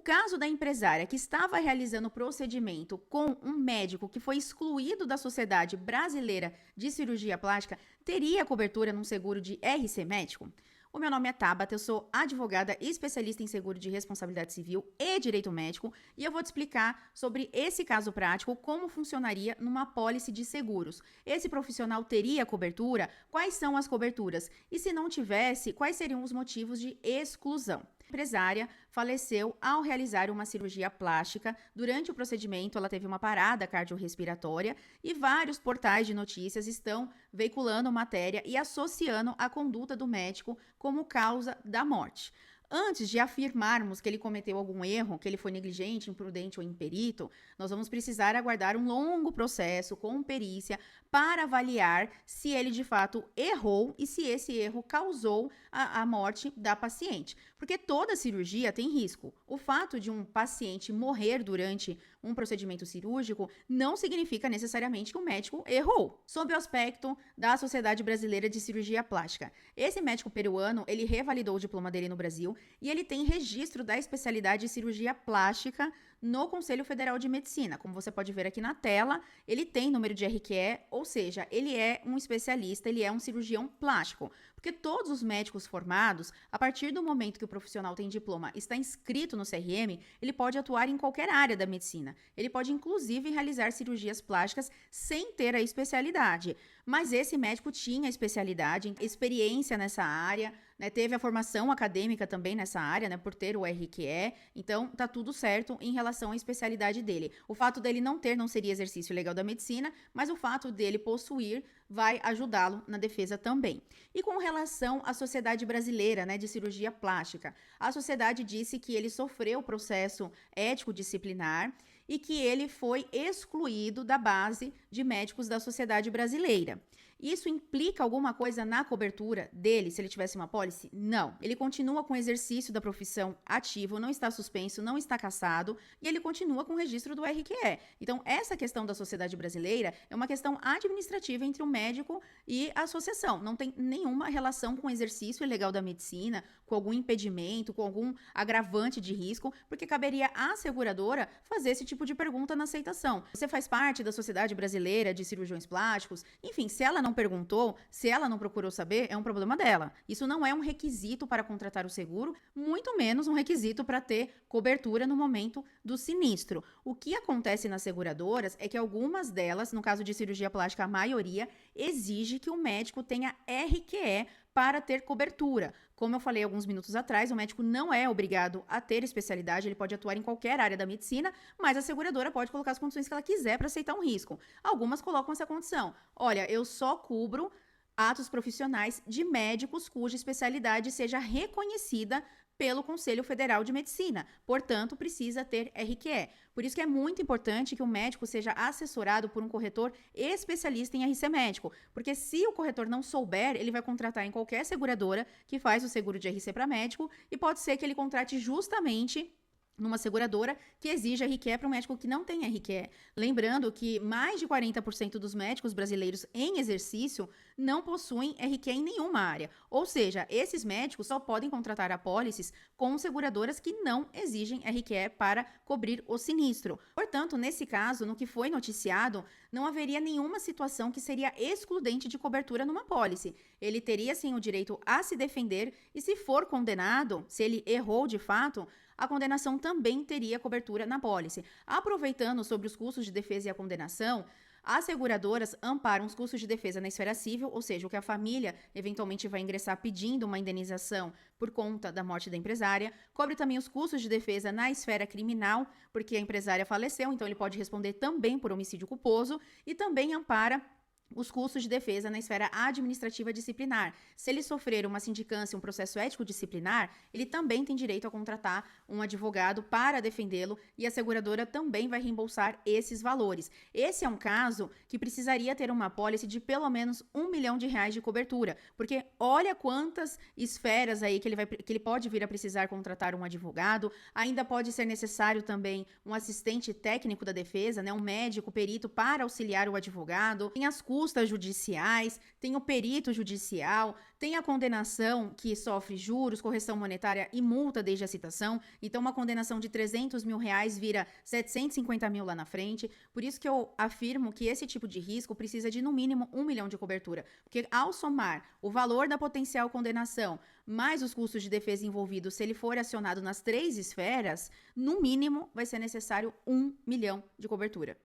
caso da empresária que estava realizando o procedimento com um médico que foi excluído da Sociedade Brasileira de Cirurgia Plástica teria cobertura num seguro de RC Médico? O meu nome é Tabata, eu sou advogada e especialista em seguro de responsabilidade civil e direito médico e eu vou te explicar sobre esse caso prático, como funcionaria numa pólice de seguros. Esse profissional teria cobertura? Quais são as coberturas? E se não tivesse, quais seriam os motivos de exclusão? A empresária faleceu ao realizar uma cirurgia plástica. Durante o procedimento, ela teve uma parada cardiorrespiratória e vários portais de notícias estão veiculando matéria e associando a conduta do médico como causa da morte. Antes de afirmarmos que ele cometeu algum erro, que ele foi negligente, imprudente ou imperito, nós vamos precisar aguardar um longo processo com perícia para avaliar se ele de fato errou e se esse erro causou a morte da paciente. Porque toda cirurgia tem risco. O fato de um paciente morrer durante um procedimento cirúrgico não significa necessariamente que o médico errou. Sob o aspecto da Sociedade Brasileira de Cirurgia Plástica, esse médico peruano, ele revalidou o diploma dele no Brasil e ele tem registro da especialidade de cirurgia plástica no Conselho Federal de Medicina. Como você pode ver aqui na tela, ele tem número de RQE, ou seja, ele é um especialista, ele é um cirurgião plástico. Porque todos os médicos formados, a partir do momento que o profissional tem diploma, está inscrito no CRM, ele pode atuar em qualquer área da medicina. Ele pode, inclusive, realizar cirurgias plásticas sem ter a especialidade. Mas esse médico tinha especialidade, experiência nessa área, né, teve a formação acadêmica também nessa área, né, por ter o RQE, então tá tudo certo em relação à especialidade dele. O fato dele não seria exercício legal da medicina, mas o fato dele possuir vai ajudá-lo na defesa também. E com relação à Sociedade Brasileira, né, de Cirurgia Plástica, a sociedade disse que ele sofreu processo ético-disciplinar e que ele foi excluído da base de médicos da Sociedade Brasileira. Isso implica alguma coisa na cobertura dele, se ele tivesse uma apólice? Não. Ele continua com o exercício da profissão ativo, não está suspenso, não está cassado, e ele continua com o registro do RQE. Então, essa questão da Sociedade Brasileira é uma questão administrativa entre o médico e a associação. Não tem nenhuma relação com o exercício ilegal da medicina, com algum impedimento, com algum agravante de risco, porque caberia à seguradora fazer esse tipo de pergunta na aceitação. Você faz parte da Sociedade Brasileira de Cirurgiões Plásticos? Enfim, se ela não perguntou, se ela não procurou saber, é um problema dela. Isso não é um requisito para contratar o seguro, muito menos um requisito para ter cobertura no momento do sinistro. O que acontece nas seguradoras é que algumas delas, no caso de cirurgia plástica, a maioria, exige que o médico tenha RQE para ter cobertura. Como eu falei alguns minutos atrás, o médico não é obrigado a ter especialidade, ele pode atuar em qualquer área da medicina, mas a seguradora pode colocar as condições que ela quiser para aceitar um risco. Algumas colocam essa condição. Olha, eu só cubro atos profissionais de médicos cuja especialidade seja reconhecida pelo Conselho Federal de Medicina, portanto, precisa ter RQE. Por isso que é muito importante que o médico seja assessorado por um corretor especialista em RC médico, porque se o corretor não souber, ele vai contratar em qualquer seguradora que faz o seguro de RC para médico e pode ser que ele contrate justamente numa seguradora que exija RQE para um médico que não tem RQE. Lembrando que mais de 40% dos médicos brasileiros em exercício não possuem RQE em nenhuma área. Ou seja, esses médicos só podem contratar apólices com seguradoras que não exigem RQE para cobrir o sinistro. Portanto, nesse caso, no que foi noticiado, não haveria nenhuma situação que seria excludente de cobertura numa apólice. Ele teria, sim, o direito a se defender e, se for condenado, se ele errou de fato, a condenação também teria cobertura na apólice. Aproveitando sobre os custos de defesa e a condenação, as seguradoras amparam os custos de defesa na esfera civil, ou seja, o que a família eventualmente vai ingressar pedindo uma indenização por conta da morte da empresária. Cobre também os custos de defesa na esfera criminal, porque a empresária faleceu, então ele pode responder também por homicídio culposo, e também ampara os custos de defesa na esfera administrativa disciplinar. Se ele sofrer uma sindicância, um processo ético disciplinar, ele também tem direito a contratar um advogado para defendê-lo e a seguradora também vai reembolsar esses valores. Esse é um caso que precisaria ter uma apólice de pelo menos R$ 1 milhão de cobertura, porque olha quantas esferas aí que ele pode vir a precisar contratar um advogado, ainda pode ser necessário também um assistente técnico da defesa, né, um médico perito para auxiliar o advogado, tem as custas custas judiciais, tem o perito judicial, tem a condenação que sofre juros, correção monetária e multa desde a citação. Então, uma condenação de 300 mil reais vira 750 mil lá na frente. Por isso que eu afirmo que esse tipo de risco precisa de, no mínimo, 1 milhão de cobertura. Porque ao somar o valor da potencial condenação mais os custos de defesa envolvidos, se ele for acionado nas 3 esferas, no mínimo vai ser necessário 1 milhão de cobertura.